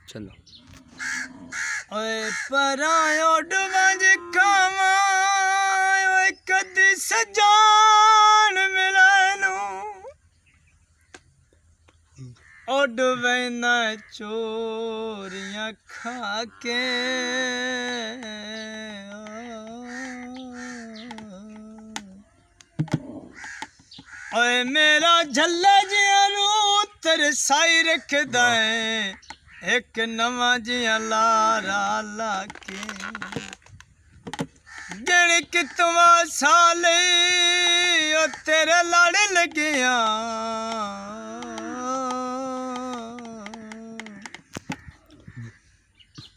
चलो ओए परायो डुबंज खावा ओए कदी सजान मिलनू उड वैना चोरियां खा के ओए मेरा झल्ला जिया नू तरसाई रखदा है एक नवा जिया लारा लाके गिण कितवा साले ओ तेरे लड़ लगिया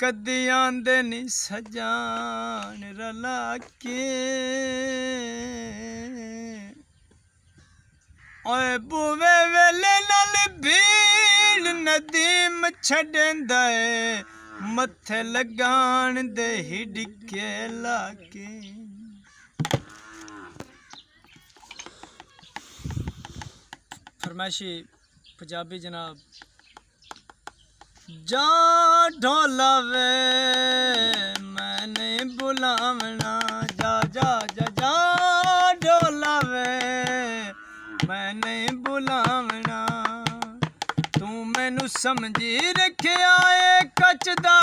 कदी आंदे नी सजान रला के ओए बुवे वेले नाल भीड़ नदीम छड़ेंदा है मथे लगान दे हिडके लाके फरमाइशी पंजाबी जनाब जा ढोला वे मैंने बुलावना जा जा जा जा ढोला वे मैंने बुलावना तू मैनू समझी रखिया है कच दा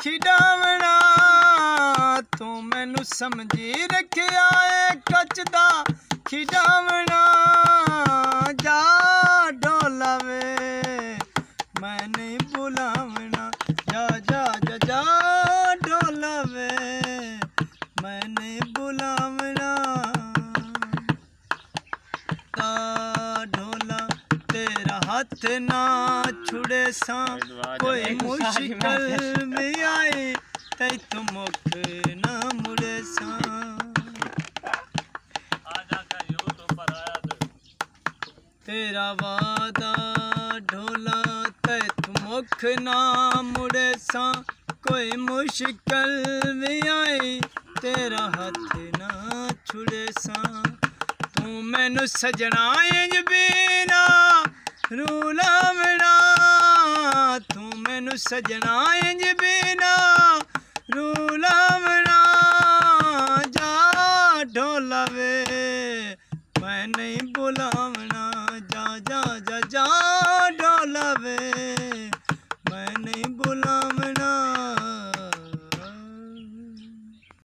खिडावना तू मैनू समझी रखिया है कच दा खिडावना जा ढोला वे मैंने बुलावना जा जा जा जा ढोला वे मैंने बुलावना ढोला तेरा हाथ ना छुड़े सा कोई मुश्किल में आए तै तो मुख ना मुड़े सा तेरा वादा ढोला तै तो मुख ना मुड़े सा कोई मुश्किल में आए तेरा हाथ ना छुड़े सा तू मैनू सजना इंज बीना रूलावना तू मैनू सजना इंज बीना रूलावना जा ढोला वे मैं नहीं बुलावना जा जा जा जा